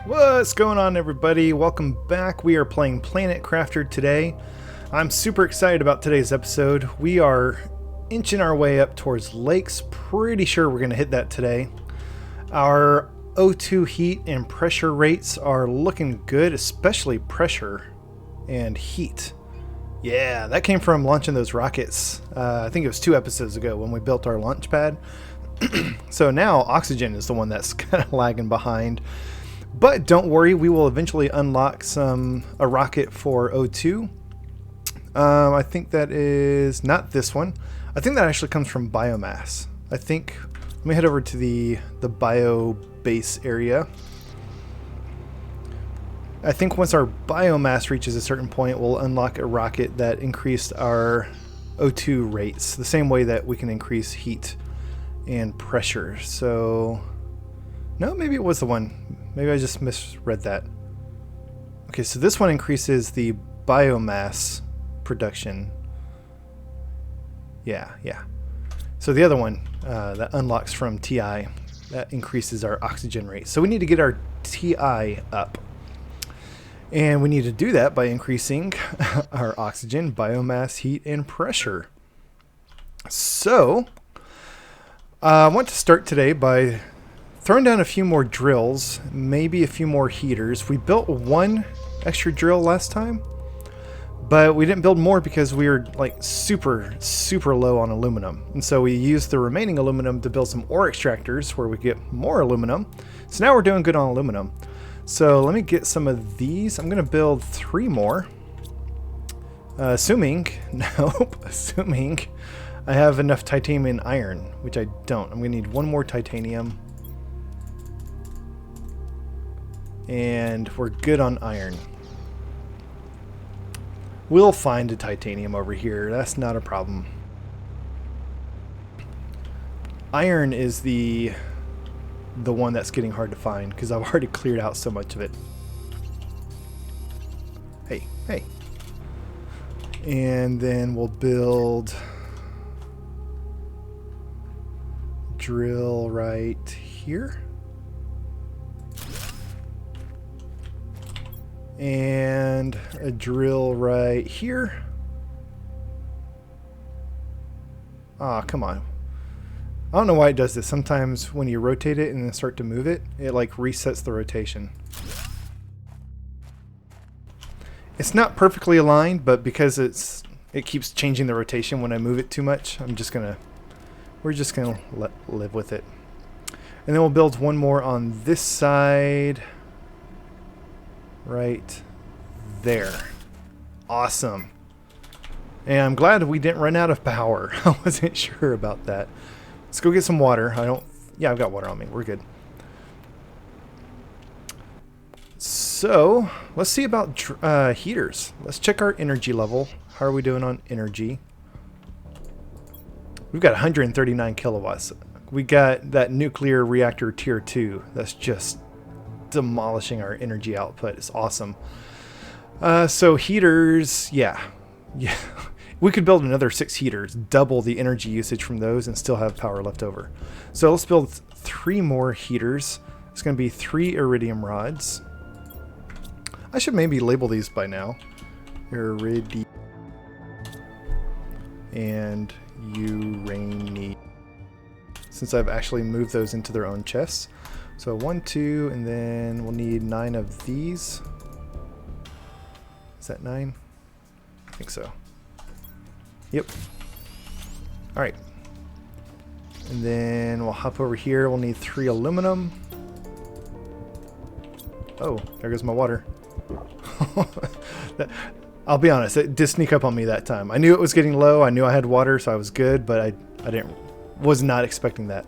What's going on, everybody? Welcome back. We are playing Planet Crafter today. I'm super excited about today's episode. We are inching our way up towards lakes. Pretty sure we're going to hit that today. Our O2 heat and pressure rates are looking good, especially pressure and heat. Yeah, that came from launching those rockets. I think it was 2 episodes ago when we built our launch pad. So now oxygen is the one that's kind of lagging behind. But don't worry, we will eventually unlock a rocket for O2. I think that is not this one. I think that actually comes from biomass. Let me head over to the bio base area. I think once our biomass reaches a certain point, we'll unlock a rocket that increased our O2 rates, the same way that we can increase heat and pressure. So, no, maybe it was the one. Maybe I just misread that. Okay, so this one increases the biomass production. Yeah. So the other one that unlocks from TI, that increases our oxygen rate. So we need to get our TI up. And we need to do that by increasing our oxygen, biomass, heat, and pressure. So I want to start today by throwing down a few more drills, maybe a few more heaters. We built one extra drill last time, but we didn't build more because we were like super low on aluminum. And so we used the remaining aluminum to build some ore extractors where we get more aluminum. So now we're doing good on aluminum. So let me get some of these. I'm going to build 3 more. Assuming I have enough titanium and iron, which I don't. I'm going to need 1 more titanium. And we're good on iron. We'll find a titanium over here. That's not a problem. Iron is the one that's getting hard to find because I've already cleared out so much of it. Hey. And then we'll build drill right here. And a drill right here. Ah, come on. I don't know why it does this. Sometimes when you rotate it and then start to move it, it like resets the rotation. It's not perfectly aligned, but because it keeps changing the rotation when I move it too much, we're just gonna live with it. And then we'll build 1 more on this side. Right there. Awesome. And I'm glad we didn't run out of power. I wasn't sure about that. Let's go get some water. Yeah, I've got water on me. We're good. So, let's see about heaters. Let's check our energy level. How are we doing on energy? We've got 139 kilowatts. We got that nuclear reactor tier 2. That's just demolishing our energy output. It's awesome. So heaters, yeah. We could build another 6 heaters, double the energy usage from those, and still have power left over. So let's build 3 more heaters. It's going to be 3 iridium rods. I should maybe label these by now. Iridium and uranium, since I've actually moved those into their own chests. So 1, 2, and then we'll need 9 of these. Is that 9? I think so. Yep. Alright. And then we'll hop over here. We'll need 3 aluminum. Oh, there goes my water. I'll be honest, it did sneak up on me that time. I knew it was getting low. I knew I had water, so I was good, but I was not expecting that.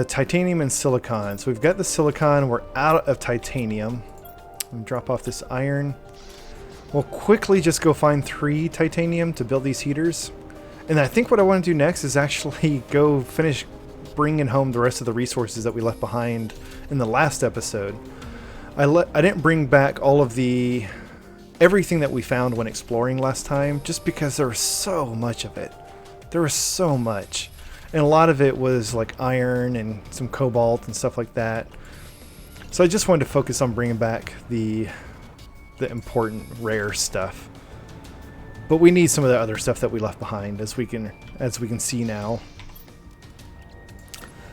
Titanium and silicon. So we've got the silicon. We're out of titanium. Let me drop off this iron. We'll quickly just go find 3 titanium to build these heaters. And I think what I want to do next is actually go finish bringing home the rest of the resources that we left behind in the last episode. I didn't bring back all of everything that we found when exploring last time, just because there was so much of it. There was so much. And a lot of it was like iron and some cobalt and stuff like that. So I just wanted to focus on bringing back the important rare stuff. But we need some of the other stuff that we left behind, as we can see now.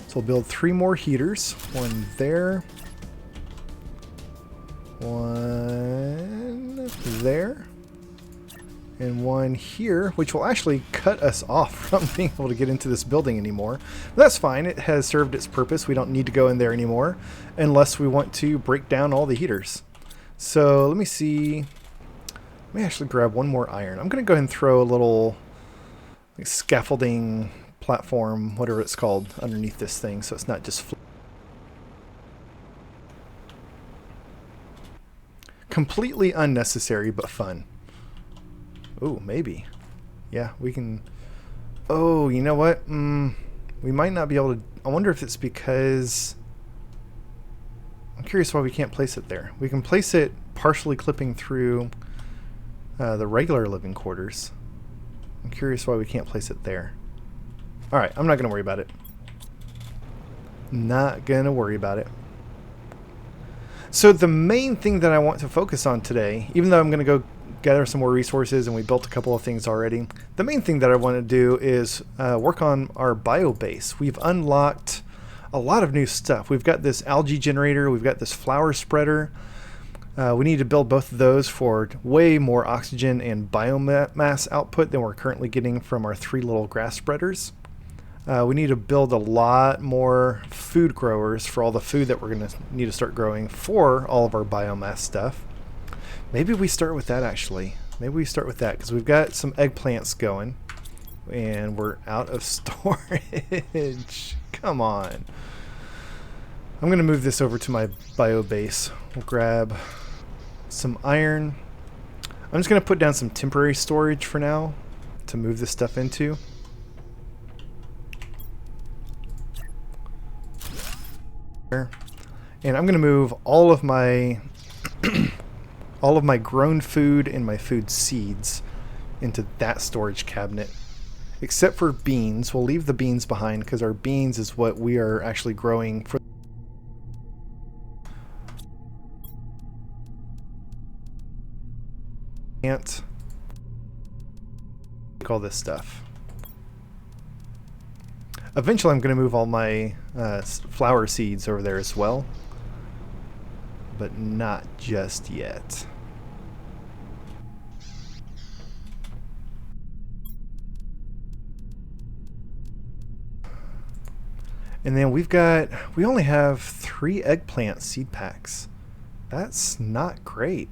So we'll build 3 more heaters. One there. One there. And one here, which will actually cut us off from being able to get into this building anymore. But that's fine. It has served its purpose. We don't need to go in there anymore unless we want to break down all the heaters. So let me see. Let me actually grab one more iron. I'm going to go ahead and throw a little like, scaffolding platform, whatever it's called, underneath this thing so it's not just completely unnecessary but fun. Oh, maybe. Yeah, we can... Oh, you know what? We might not be able to... I wonder if it's because... I'm curious why we can't place it there. We can place it partially clipping through the regular living quarters. I'm curious why we can't place it there. Alright, I'm not going to worry about it. Not going to worry about it. So the main thing that I want to focus on today, even though I'm going to go gather some more resources and we built a couple of things already, the main thing that I want to do is work on our bio base. We've unlocked a lot of new stuff. We've got this algae generator, we've got this flower spreader. We need to build both of those for way more oxygen and biomass output than we're currently getting from our 3 little grass spreaders. We need to build a lot more food growers for all the food that we're going to need to start growing for all of our biomass stuff. Maybe we start with that actually. Maybe we start with that because we've got some eggplants going and we're out of storage. Come on. I'm going to move this over to my bio base. We'll grab some iron. I'm just going to put down some temporary storage for now to move this stuff into. And I'm going to move all of my all of my grown food and my food seeds into that storage cabinet, except for beans. We'll leave the beans behind because our beans is what we are actually growing for. Can't take all this stuff. Eventually I'm going to move all my flower seeds over there as well, but not just yet. And then we only have 3 eggplant seed packs. That's not great.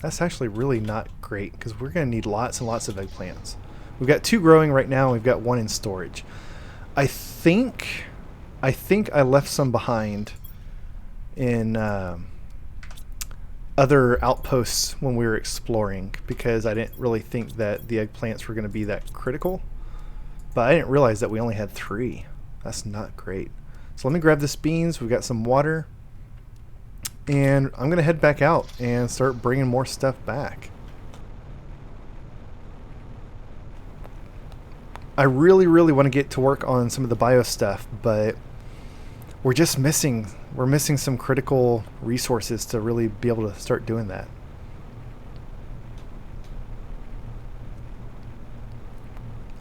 That's actually really not great because we're going to need lots and lots of eggplants. We've got 2 growing right now and we've got 1 in storage. I think I left some behind in other outposts when we were exploring because I didn't really think that the eggplants were going to be that critical. But I didn't realize that we only had 3. That's not great. So let me grab this beans. We've got some water. And I'm going to head back out and start bringing more stuff back. I really want to get to work on some of the bio stuff, but we're missing some critical resources to really be able to start doing that.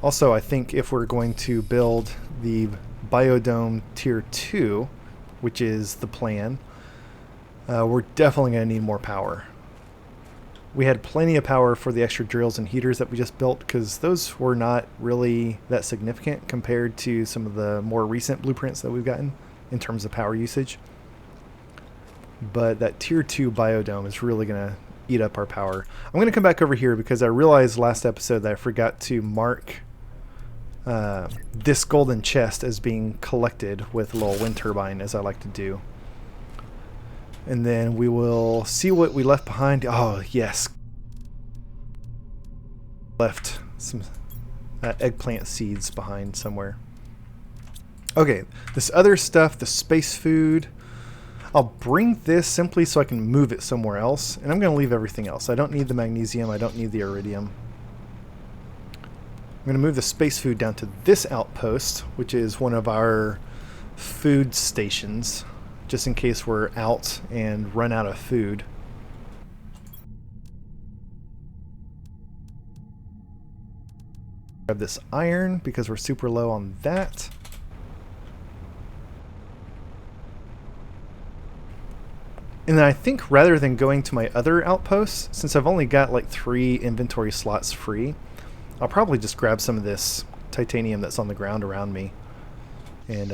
Also, I think if we're going to build the biodome tier 2, which is the plan, we're definitely going to need more power. We had plenty of power for the extra drills and heaters that we just built because those were not really that significant compared to some of the more recent blueprints that we've gotten in terms of power usage. But that tier 2 biodome is really going to eat up our power. I'm going to come back over here because I realized last episode that I forgot to mark this golden chest as being collected with a little wind turbine, as I like to do. And then we will see what we left behind. Oh, yes. Left some eggplant seeds behind somewhere. Okay, this other stuff, the space food, I'll bring this simply so I can move it somewhere else. And I'm going to leave everything else. I don't need the magnesium. I don't need the iridium. I'm going to move the space food down to this outpost, which is one of our food stations. just in case we're out and run out of food. Grab this iron because we're super low on that. And then I think rather than going to my other outposts, since I've only got like 3 inventory slots free, I'll probably just grab some of this titanium that's on the ground around me. And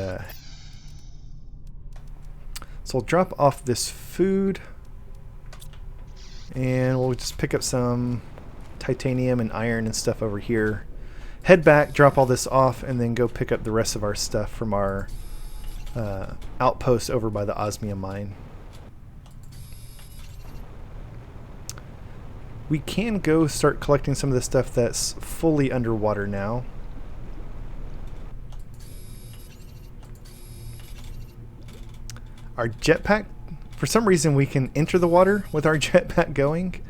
so we'll drop off this food. And we'll just pick up some titanium and iron and stuff over here. Head back, drop all this off, and then go pick up the rest of our stuff from our outpost over by the osmium mine. We can go start collecting some of the stuff that's fully underwater now. Our jetpack, for some reason we can enter the water with our jetpack going,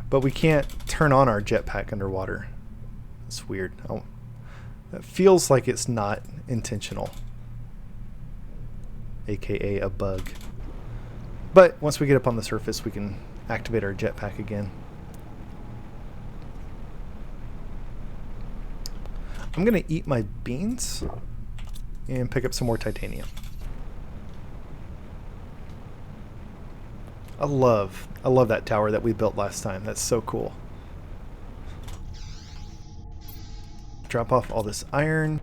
but we can't turn on our jetpack underwater. It's weird. Oh, that feels like it's not intentional, aka a bug. But once we get up on the surface, we can activate our jetpack again. I'm gonna eat my beans and pick up some more titanium. I love that tower that we built last time. That's so cool. Drop off all this iron,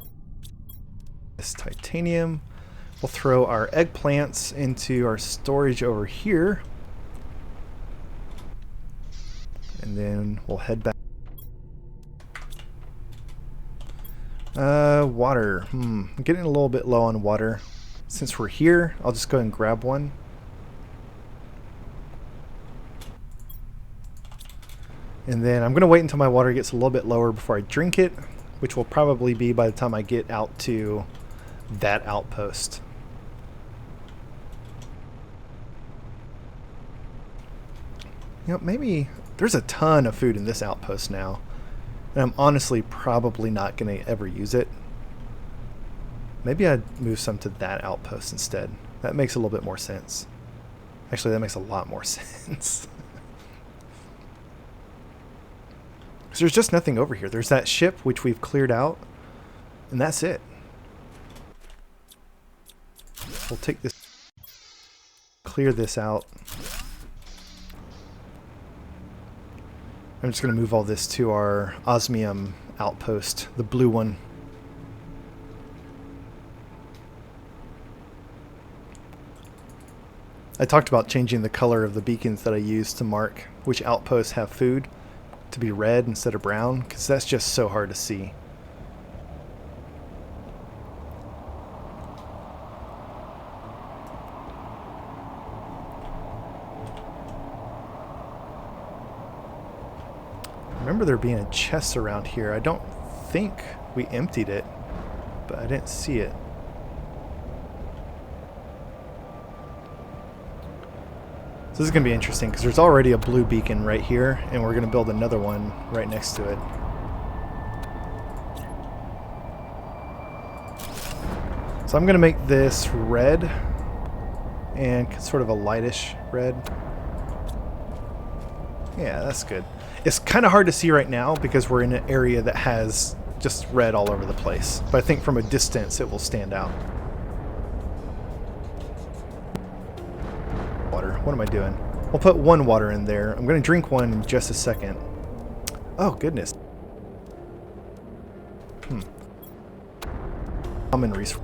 this titanium. We'll throw our eggplants into our storage over here. And then we'll head back. Water. I'm getting a little bit low on water. Since we're here, I'll just go ahead and grab one. And then I'm going to wait until my water gets a little bit lower before I drink it, which will probably be by the time I get out to that outpost. You know, maybe there's a ton of food in this outpost now, and I'm honestly probably not going to ever use it. Maybe I'd move some to that outpost instead. That makes a little bit more sense. Actually, that makes a lot more sense. Because there's just nothing over here. There's that ship, which we've cleared out, and that's it. We'll take this, clear this out. I'm just going to move all this to our osmium outpost, the blue one. I talked about changing the color of the beacons that I use to mark which outposts have food to be red instead of brown, because that's just so hard to see. I remember there being a chest around here. I don't think we emptied it, but I didn't see it. So this is going to be interesting because there's already a blue beacon right here, and we're going to build another one right next to it. So I'm going to make this red and sort of a lightish red. Yeah, that's good. It's kind of hard to see right now because we're in an area that has just red all over the place. But I think from a distance it will stand out. Water. What am I doing? We'll put one water in there. I'm going to drink one in just a second. Oh, goodness. Common resource.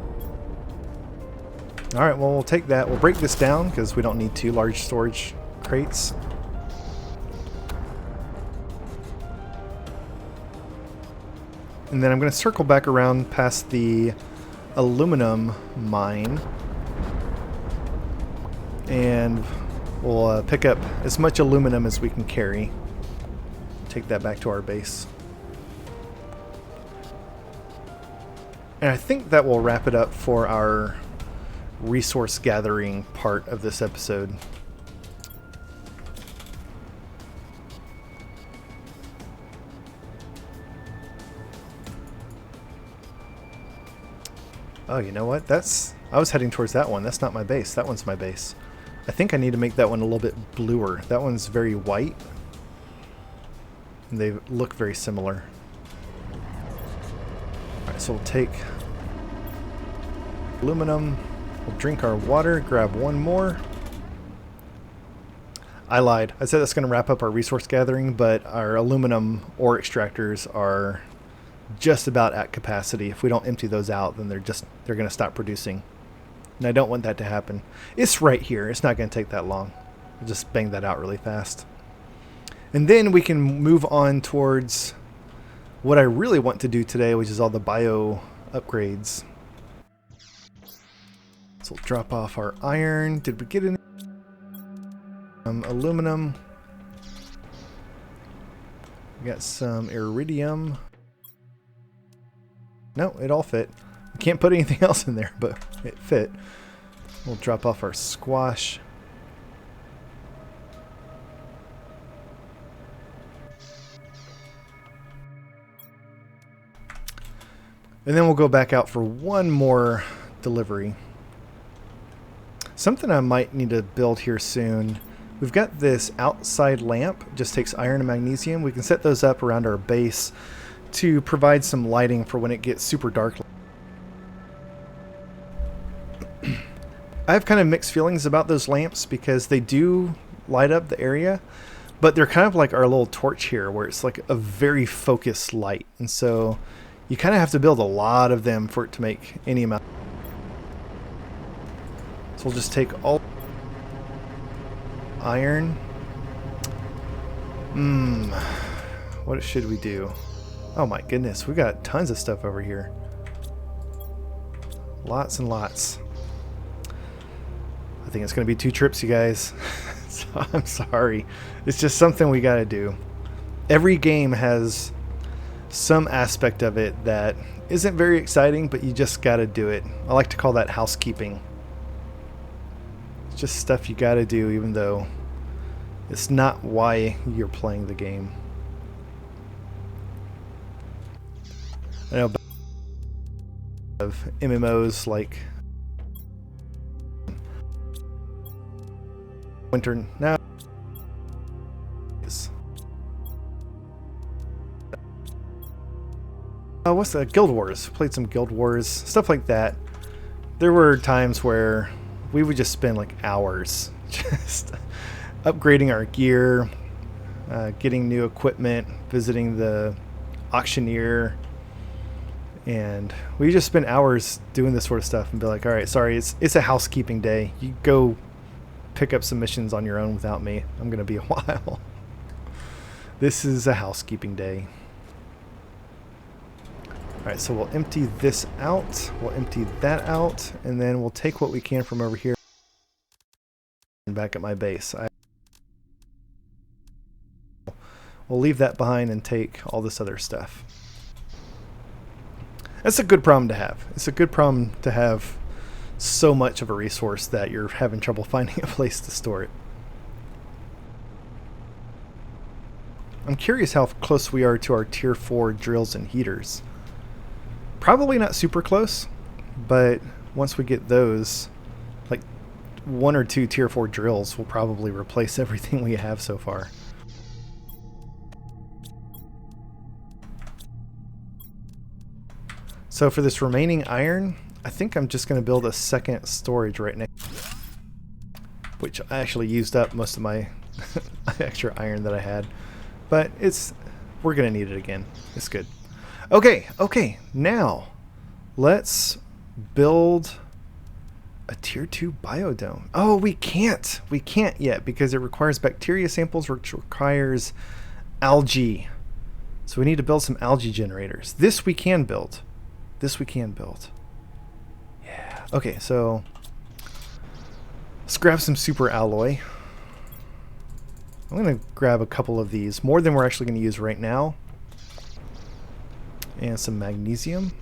Alright, well, we'll take that. We'll break this down because we don't need 2 large storage crates. And then I'm going to circle back around past the aluminum mine. And we'll pick up as much aluminum as we can carry. Take that back to our base. And I think that will wrap it up for our resource gathering part of this episode. Oh, you know what? That's I was heading towards that one. That's not my base. That one's my base. I think I need to make that one a little bit bluer. That one's very white. And they look very similar. Alright, so we'll take aluminum. We'll drink our water, grab one more. I lied. I said that's going to wrap up our resource gathering, but our aluminum ore extractors are just about at capacity. If we don't empty those out, then they're going to stop producing. And I don't want that to happen. It's right here. It's not going to take that long. I'll just bang that out really fast. And then we can move on towards what I really want to do today, which is all the bio upgrades. So we'll drop off our iron. Did we get any? Aluminum. We got some iridium. No, it all fit. We can't put anything else in there, but it fit. We'll drop off our squash. And then we'll go back out for one more delivery. Something I might need to build here soon. We've got this outside lamp, just takes iron and magnesium. We can set those up around our base to provide some lighting for when it gets super dark. I have kind of mixed feelings about those lamps because they do light up the area, but they're kind of like our little torch here where it's like a very focused light. And so you kind of have to build a lot of them for it to make any amount. So we'll just take all iron. What should we do? Oh my goodness, we got tons of stuff over here. Lots and lots. I think it's going to be 2 trips, you guys. So I'm sorry. It's just something we got to do. Every game has some aspect of it that isn't very exciting, but you just got to do it. I like to call that housekeeping. It's just stuff you got to do, even though it's not why you're playing the game. I know of MMOs like Winter. No. Oh, what's that? Guild Wars. Played some Guild Wars, stuff like that. There were times where we would just spend like hours just upgrading our gear, getting new equipment, visiting the auctioneer, and we just spend hours doing this sort of stuff and be like, all right, sorry, it's a housekeeping day. You go pick up some missions on your own without me. I'm going to be a while. This is a housekeeping day. Alright, so we'll empty this out, we'll empty that out, and then we'll take what we can from over here and back at my base. We'll leave that behind and take all this other stuff. That's a good problem to have. It's a good problem to have so much of a resource that you're having trouble finding a place to store it. I'm curious how close we are to our tier 4 drills and heaters. Probably not super close, but once we get those, like 1 or 2 tier 4 drills will probably replace everything we have so far. So for this remaining iron, I think I'm just going to build a second storage right now, which I actually used up most of my extra iron that I had, but we're going to need it again. It's good. Okay, now let's build a tier 2 biodome. Oh, we can't yet because it requires bacteria samples, which requires algae. So we need to build some algae generators. This we can build. Yeah. Okay, so let's grab some super alloy. I'm going to grab a couple of these, more than we're actually going to use right now. And some magnesium.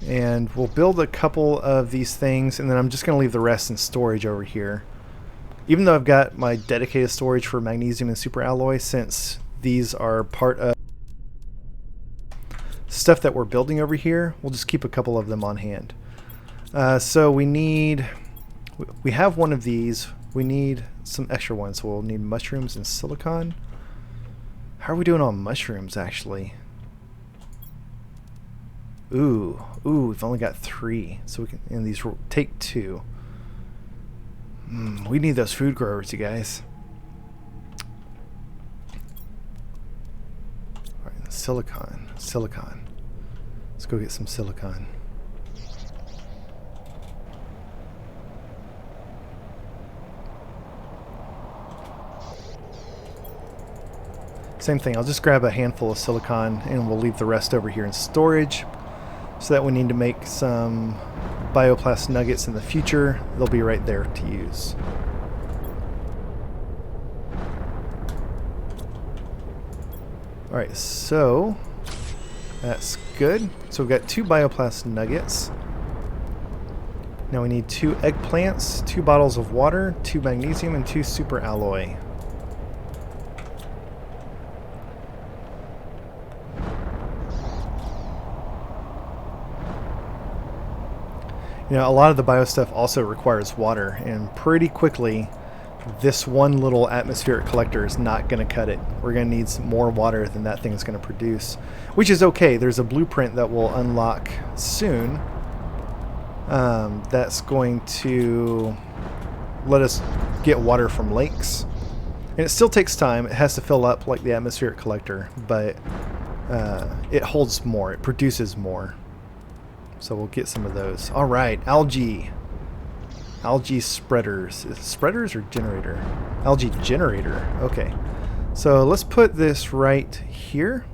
And we'll build a couple of these things, and then I'm just going to leave the rest in storage over here. Even though I've got my dedicated storage for magnesium and super alloy, since these are part of stuff that we're building over here, we'll just keep a couple of them on hand. So we have one of these. We need some extra ones, so we'll need mushrooms and silicon. How are we doing on mushrooms, actually? Ooh, we've only got 3, so we can, and these will take 2. We need those food growers, you guys. All right, silicon. Let's go get some silicon. Same thing, I'll just grab a handful of silicon and we'll leave the rest over here in storage so that we need to make some bioplast nuggets in the future, they'll be right there to use. Alright, so that's good. So we've got 2 bioplast nuggets. Now we need 2 eggplants, 2 bottles of water, 2 magnesium, and 2 super alloy. You know, a lot of the bio stuff also requires water, and pretty quickly this one little atmospheric collector is not going to cut it. We're going to need some more water than that thing's going to produce, which is okay. There's a blueprint that will unlock soon that's going to let us get water from lakes. And it still takes time. It has to fill up like the atmospheric collector, but it holds more. It produces more. So we'll get some of those. All right, algae. Algae spreaders. Is it spreaders or generator? Algae generator. Okay. So let's put this right here.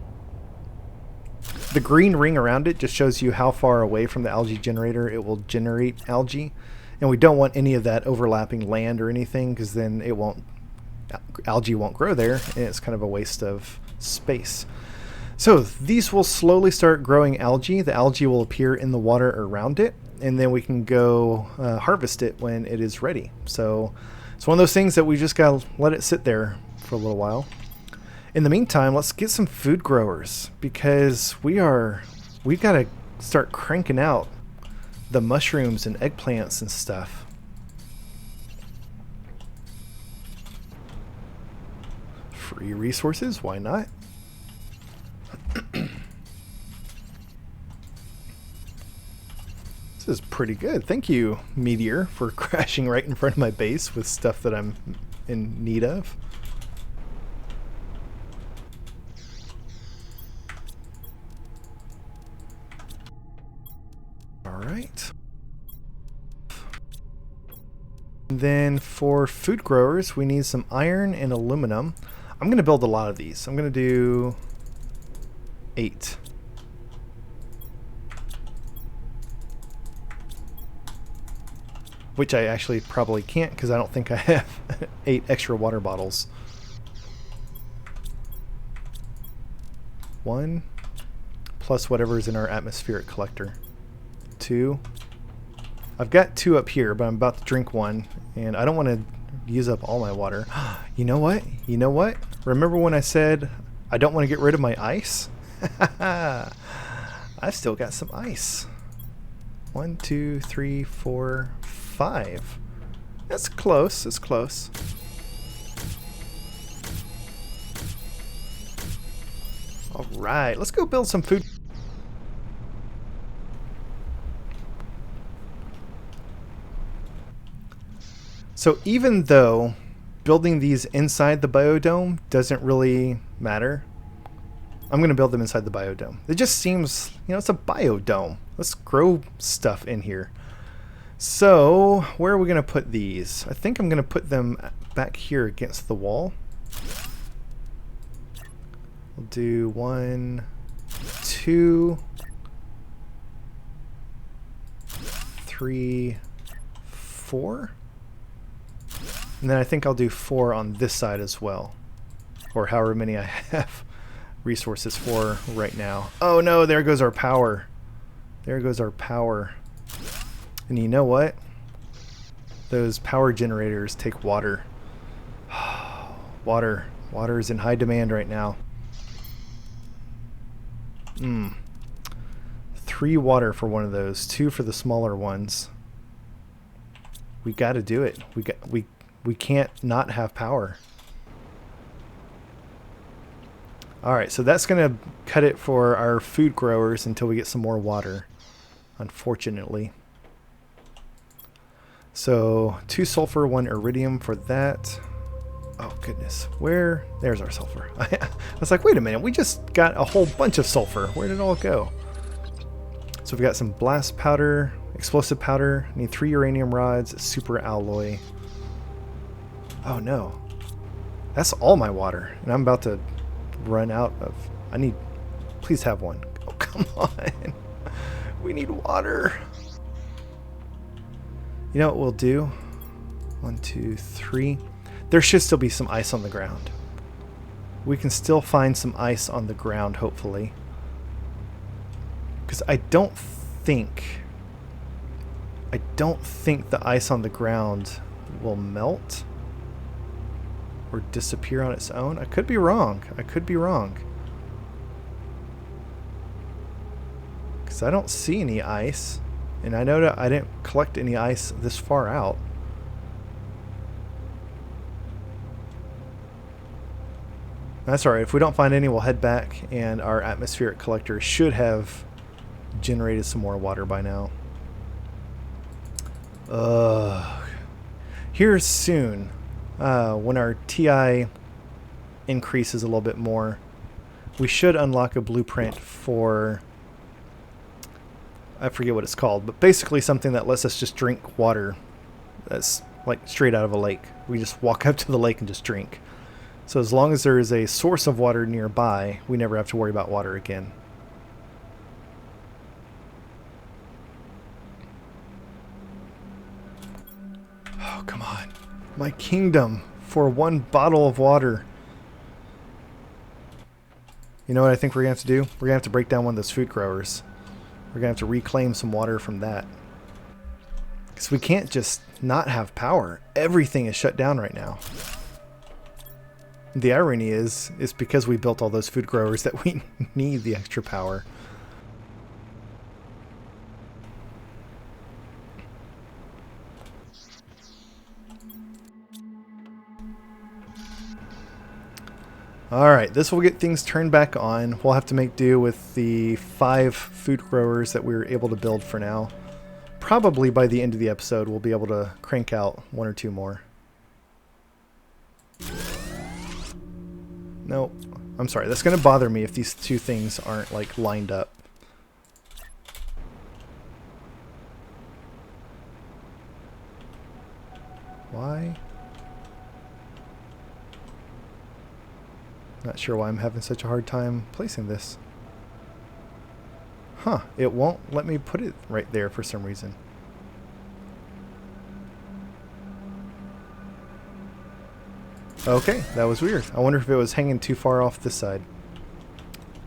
The green ring around it just shows you how far away from the algae generator it will generate algae. And we don't want any of that overlapping land or anything, because then algae won't grow there, and it's kind of a waste of space. So these will slowly start growing algae. The algae will appear in the water around it, and then we can go harvest it when it is ready. So it's one of those things that we just gotta let it sit there for a little while. In the meantime, let's get some food growers, because we've got to start cranking out the mushrooms and eggplants and stuff. Free resources, why not? This is pretty good. Thank you, Meteor, for crashing right in front of my base with stuff that I'm in need of. Alright. Then for food growers, we need some iron and aluminum. I'm going to build a lot of these. I'm going to do 8. Which I actually probably can't, because I don't think I have 8 extra water bottles. 1 plus whatever is in our atmospheric collector. 2. I've got 2 up here, but I'm about to drink 1, and I don't want to use up all my water. You know what? You know what? Remember when I said I don't want to get rid of my ice? I've still got some ice. 1, 2, 3, 4, 5. That's close. It's close. All right, let's go build some food. So even though building these inside the biodome doesn't really matter, I'm going to build them inside the biodome. It just seems, you know, it's a biodome. Let's grow stuff in here. So where are we going to put these? I think I'm going to put them back here against the wall. We'll do 1, 2, 3, 4. And then I think I'll do 4 on this side as well. Or however many I have resources for right now. Oh no, there goes our power. There goes our power. And you know what? Those power generators take water. Water is in high demand right now. 3 water for one of those, 2 for the smaller ones. We got to do it. We can't not have power. All right, so that's going to cut it for our food growers until we get some more water, unfortunately. So 2 sulfur, 1 iridium for that. Oh goodness, where? There's our sulfur. I was like, wait a minute, we just got a whole bunch of sulfur. Where did it all go? So we've got some blast powder, explosive powder, need 3 uranium rods, super alloy. Oh no, that's all my water, and I'm about to run out of, I need, please have one. Oh, come on. We need water. You know what we'll do? 1, 2, 3. There should still be some ice on the ground. We can still find some ice on the ground, hopefully. Because I don't think the ice on the ground will melt or disappear on its own. I could be wrong. I could be wrong. Because I don't see any ice. And I know that I didn't collect any ice this far out. That's alright. If we don't find any, we'll head back, and our atmospheric collector should have generated some more water by now. Here soon, when our TI increases a little bit more, we should unlock a blueprint for, I forget what it's called, but basically something that lets us just drink water that's like straight out of a lake. We just walk up to the lake and just drink. So as long as there is a source of water nearby, we never have to worry about water again. Oh, come on. My kingdom for 1 bottle of water. You know what I think we're going to have to do? We're going to have to break down one of those food growers. We're going to have to reclaim some water from that. Because we can't just not have power. Everything is shut down right now. The irony is because we built all those food growers that we need the extra power. Alright, this will get things turned back on. We'll have to make do with the 5 food growers that we were able to build for now. Probably by the end of the episode, we'll be able to crank out 1 or 2 more. Nope. I'm sorry, that's going to bother me if these 2 things aren't like lined up. Why? Not sure why I'm having such a hard time placing this. Huh, it won't let me put it right there for some reason. Okay, that was weird. I wonder if it was hanging too far off this side.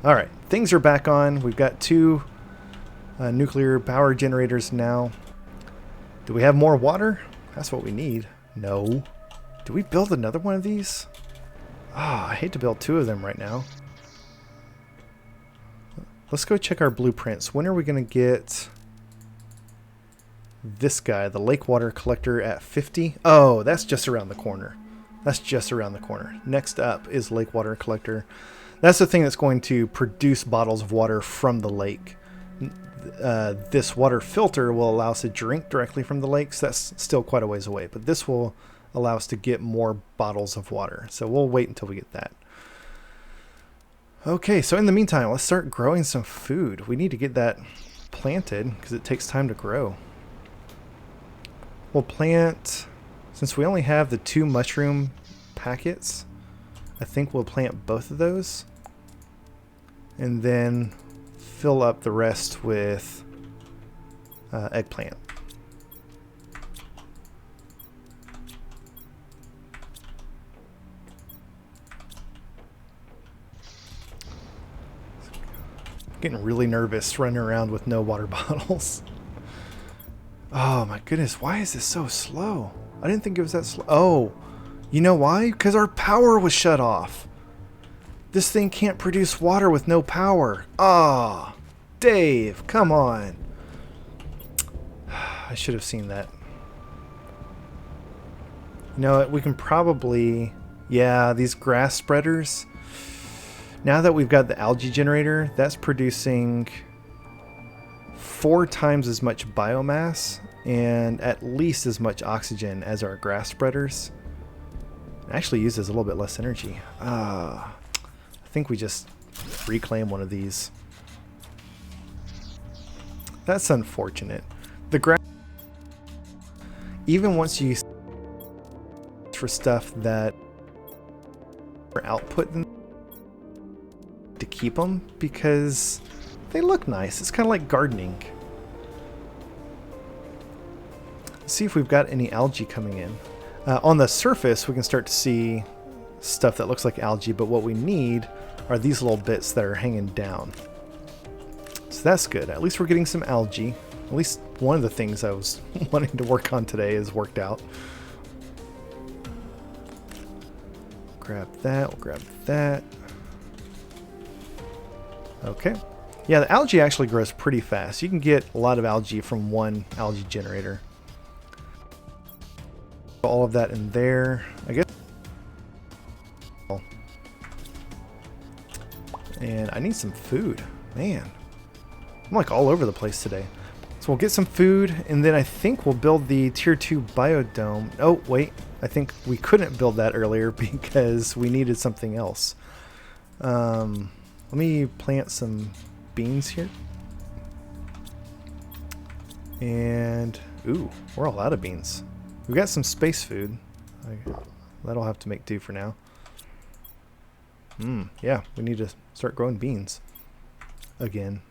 Alright, things are back on. We've got 2 nuclear power generators now. Do we have more water? That's what we need. No. Do we build another one of these? Ah, I hate to build 2 of them right now. Let's go check our blueprints. When are we going to get this guy, the lake water collector at 50? Oh, that's just around the corner. That's just around the corner. Next up is lake water collector. That's the thing that's going to produce bottles of water from the lake. This water filter will allow us to drink directly from the lake, so that's still quite a ways away. But this will allow us to get more bottles of water. So we'll wait until we get that. Okay, so in the meantime, let's start growing some food. We need to get that planted because it takes time to grow. We'll plant, since we only have the 2 mushroom packets, I think we'll plant both of those. And then fill up the rest with eggplant. Getting really nervous running around with no water bottles. Oh my goodness, why is this so slow? I didn't think it was that slow. Oh, you know why? Because our power was shut off. This thing can't produce water with no power. Ah. Dave, come on. I should have seen that. You know what? We can probably... Yeah, these grass spreaders. Now that we've got the algae generator, that's producing 4 times as much biomass and at least as much oxygen as our grass spreaders. It actually uses a little bit less energy. I think we just reclaim one of these. That's unfortunate. The grass, even once you for stuff that output them to keep them because they look nice. It's kind of like gardening. Let's see if we've got any algae coming in. On the surface, we can start to see stuff that looks like algae, but what we need are these little bits that are hanging down. So that's good. At least we're getting some algae. At least one of the things I was wanting to work on today has worked out. Grab that, we'll grab that. Okay. Yeah, the algae actually grows pretty fast. You can get a lot of algae from one algae generator. All of that in there, I guess. And I need some food. Man, I'm like all over the place today. So we'll get some food, and then I think we'll build the tier 2 biodome. Oh, wait. I think we couldn't build that earlier because we needed something else. Let me plant some beans here. And, ooh, we're all out of beans. We've got some space food. That'll have to make do for now. Yeah, we need to start growing beans again.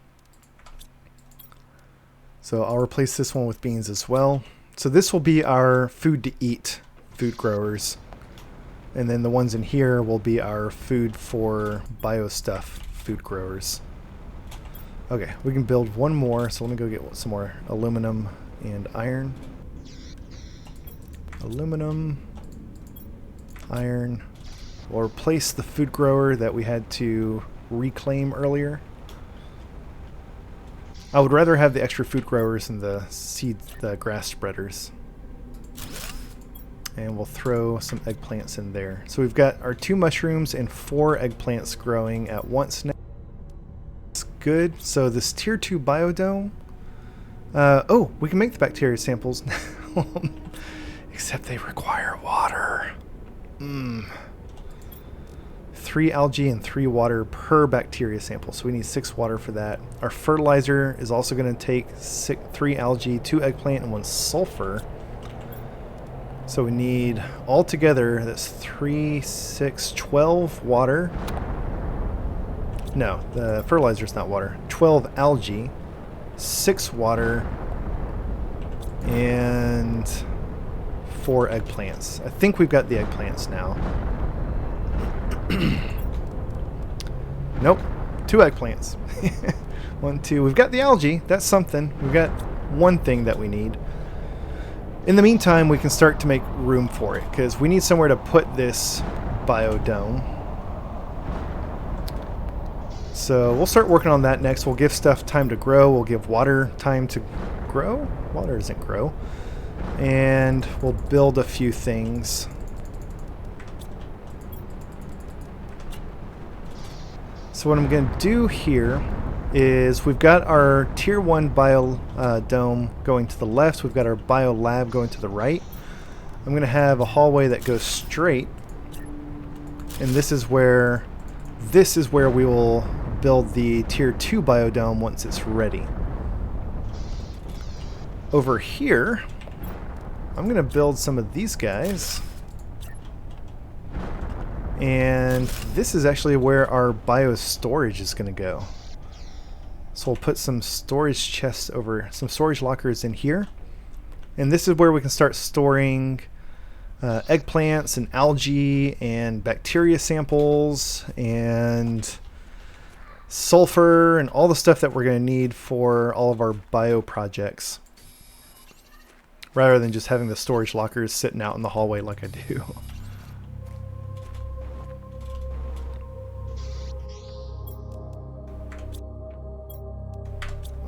So I'll replace this one with beans as well. So this will be our food to eat food growers. And then the ones in here will be our food for bio stuff food growers. Okay, we can build one more. So let me go get some more aluminum and iron. Aluminum, iron. We'll replace the food grower that we had to reclaim earlier. I would rather have the extra food growers than the grass spreaders. And we'll throw some eggplants in there. So we've got our 2 mushrooms and 4 eggplants growing at once now. That's good. So this tier 2 biodome. Oh, we can make the bacteria samples now. Except they require water. 3 algae and 3 water per bacteria sample. So we need 6 water for that. Our fertilizer is also going to take 3 algae, 2 eggplant, and 1 sulfur. So we need altogether, that's 3, 6, 12 water. No, the fertilizer is not water. 12 algae, 6 water, and 4 eggplants. I think we've got the eggplants now. Nope, 2 eggplants. 1, 2. We've got the algae. That's something. We've got one thing that we need. In the meantime, we can start to make room for it because we need somewhere to put this biodome. So we'll start working on that next. We'll give stuff time to grow. We'll give water time to grow. Water doesn't grow. And we'll build a few things. So what I'm going to do here is we've got our tier 1 biodome going to the left. We've got our bio lab going to the right. I'm going to have a hallway that goes straight. And this is where we will build the tier 2 biodome once it's ready. Over here, I'm going to build some of these guys. And this is actually where our bio storage is going to go. So we'll put some storage chests over, some storage lockers in here. And this is where we can start storing eggplants and algae and bacteria samples and sulfur and all the stuff that we're going to need for all of our bio projects. Rather than just having the storage lockers sitting out in the hallway like I do.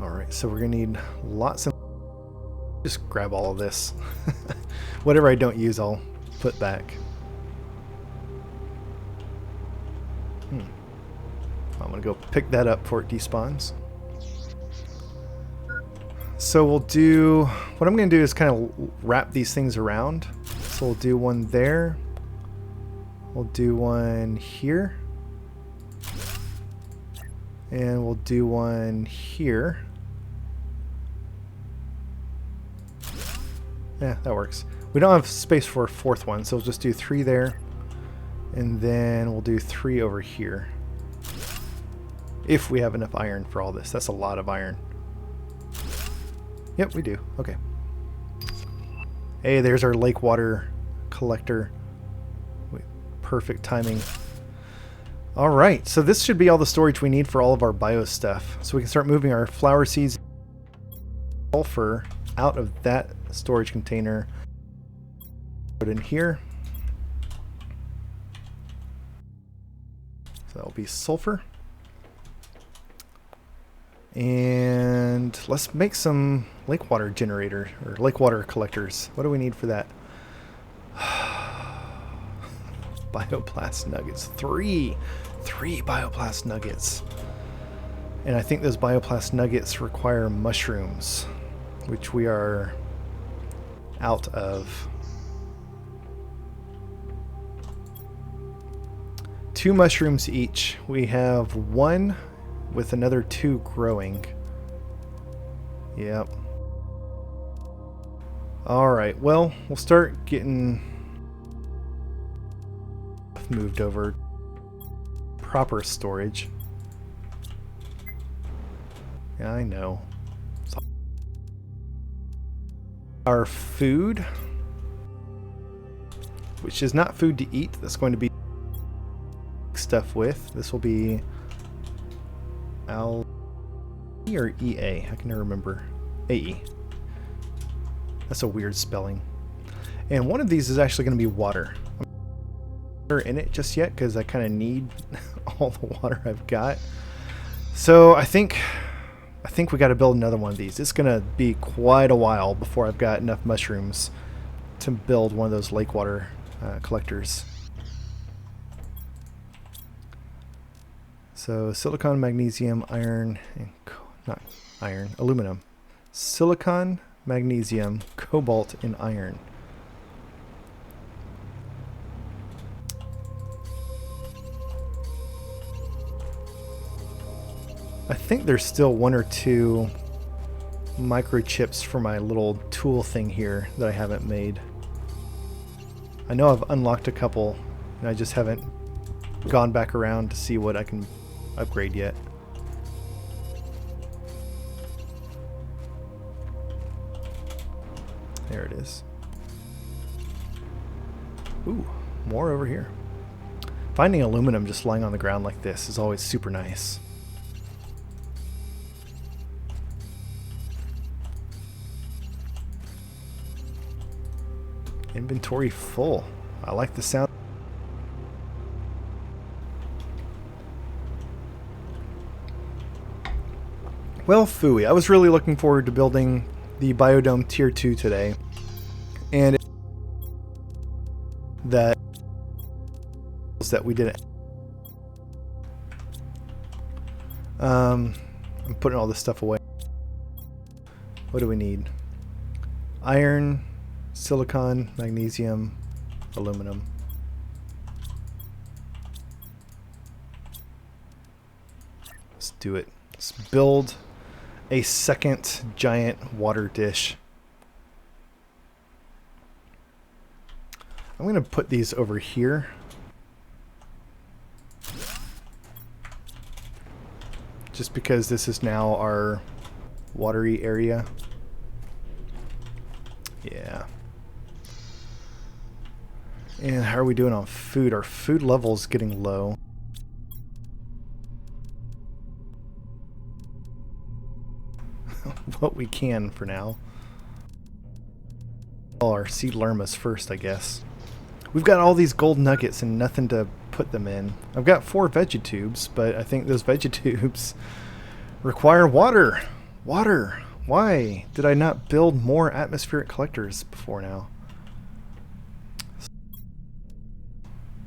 Alright, so we're going to need lots of... Just grab all of this. Whatever I don't use, I'll put back. I'm going to go pick that up before it despawns. So we'll do... What I'm going to do is kind of wrap these things around. So we'll do one there. We'll do one here. And we'll do one here. Yeah, that works. We don't have space for a fourth one, so we'll just do 3 there. And then we'll do 3 over here. If we have enough iron for all this. That's a lot of iron. Yep, we do. Okay. Hey, there's our lake water collector. Perfect timing. Alright, so this should be all the storage we need for all of our bio stuff. So we can start moving our flower seeds, sulfur out of that storage container. Put in here. So that'll be sulfur. And let's make some lake water generator or lake water collectors. What do we need for that? Bioblast nuggets. 3 bioblast nuggets. And I think those bioblast nuggets require mushrooms, which we are out of. 2 mushrooms each. We have 1 with another 2 growing. Yep. Alright, well, we'll start getting moved over. Proper storage. Yeah, I know. Our food, which is not food to eat, that's going to be stuff with. This will be Algae or EA? I can never remember. AE. That's a weird spelling. And one of these is actually going to be water. I'm not in it just yet because I kind of need all the water I've got. So I think we got to build another one of these. It's going to be quite a while before I've got enough mushrooms to build one of those lake water collectors. So silicon, magnesium, iron, and not iron, aluminum. Silicon, magnesium, cobalt, and iron. I think there's still 1 or 2 microchips for my little tool thing here that I haven't made. I know I've unlocked a couple, and I just haven't gone back around to see what I can upgrade yet. There it is. Ooh, more over here. Finding aluminum just lying on the ground like this is always super nice. Inventory full. I like the sound. Well, phooey. I was really looking forward to building the Biodome Tier 2 today. And that we didn't. I'm putting all this stuff away. What do we need? Iron, silicon, magnesium, aluminum. Let's do it. Let's build a second giant water dish. I'm going to put these over here. Just because this is now our watery area. Yeah. And how are we doing on food? Our food level is getting low. What we can for now. Well, our seed lermas first, I guess. We've got all these gold nuggets and nothing to put them in. I've got 4 vegetubes, but I think those vegetubes require water. Water! Why did I not build more atmospheric collectors before now?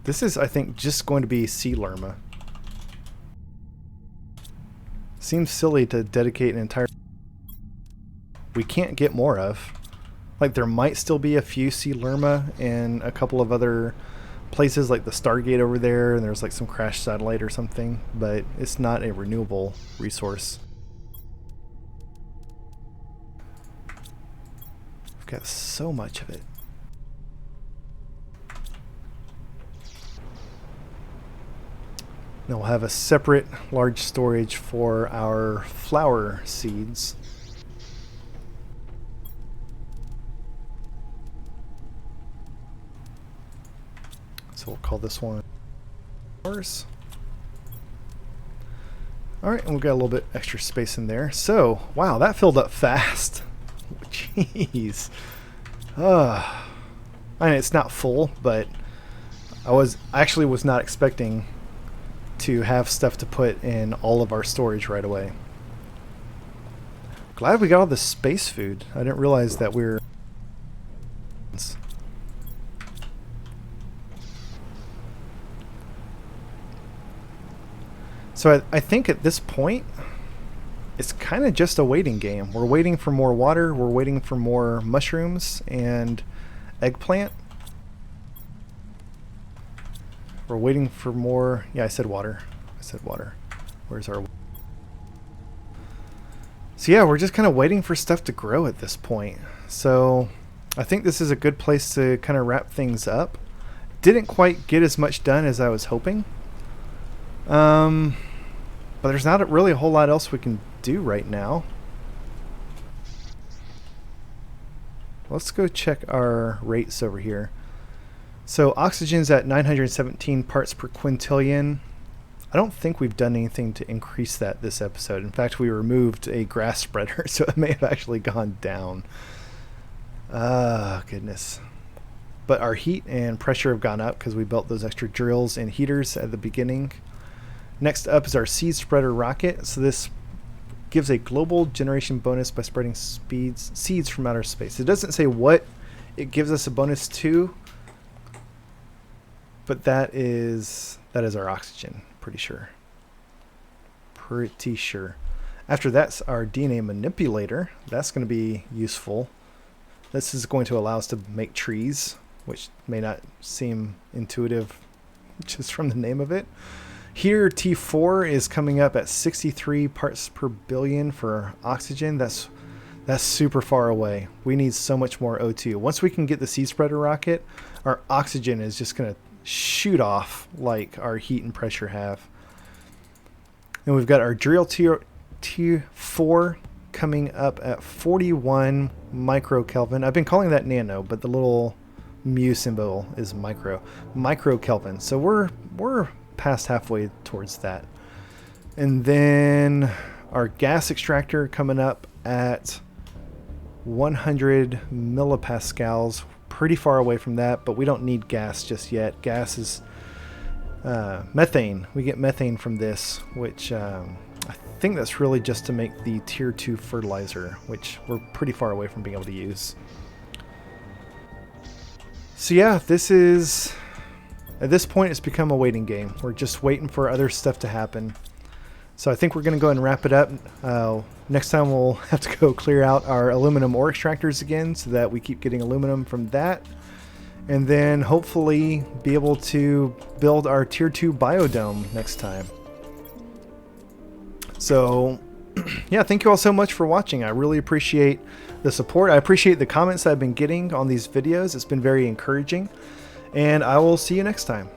This is, I think, just going to be sea lerma. Seems silly to dedicate an entire... We can't get more of. Like, there might still be a few sea lerma in a couple of other places, like the Stargate over there, and there's like some crashed satellite or something, but it's not a renewable resource. We've got so much of it. Then we'll have a separate large storage for our flower seeds. So we'll call this one flowers. Alright, and we've got a little bit extra space in there. So, wow, that filled up fast. Jeez. I mean, it's not full, but I actually was not expecting to have stuff to put in all of our storage right away. Glad we got all the space food. I didn't realize that we're... So I think at this point, it's kind of just a waiting game. We're waiting for more water, we're waiting for more mushrooms and eggplant. We're waiting for more... Yeah, I said water. I said water. Where's our... So yeah, we're just kind of waiting for stuff to grow at this point. So I think this is a good place to kind of wrap things up. Didn't quite get as much done as I was hoping. But there's not really a whole lot else we can do right now. Let's go check our rates over here. So oxygen's at 917 parts per quintillion. I don't think we've done anything to increase that this episode. In fact, we removed a grass spreader, so it may have actually gone down. Ah, goodness. But our heat and pressure have gone up because we built those extra drills and heaters at the beginning. Next up is our seed spreader rocket. So this gives a global generation bonus by spreading seeds from outer space. It doesn't say what it gives us a bonus to, but that is our oxygen, pretty sure. Pretty sure. After that's our DNA manipulator. That's going to be useful. This is going to allow us to make trees, which may not seem intuitive just from the name of it. Here, T4 is coming up at 63 parts per billion for oxygen. That's super far away. We need so much more O2. Once we can get the seed spreader rocket, our oxygen is just going to shoot off like our heat and pressure have. And we've got our drill T4 coming up at 41 microkelvin. I've been calling that nano, but the little mu symbol is microkelvin. So we're past halfway towards that. And then our gas extractor coming up at 100 millipascals. Pretty far away from that, but we don't need gas just yet. Gas is methane. We get methane from this, which I think that's really just to make the tier 2 fertilizer, which we're pretty far away from being able to use. So yeah, this is... At this point, it's become a waiting game. We're just waiting for other stuff to happen. So I think we're going to go ahead and wrap it up. Next time we'll have to go clear out our aluminum ore extractors again so that we keep getting aluminum from that. And then hopefully be able to build our tier 2 biodome next time. So yeah, thank you all so much for watching. I really appreciate the support. I appreciate the comments I've been getting on these videos. It's been very encouraging. And I will see you next time.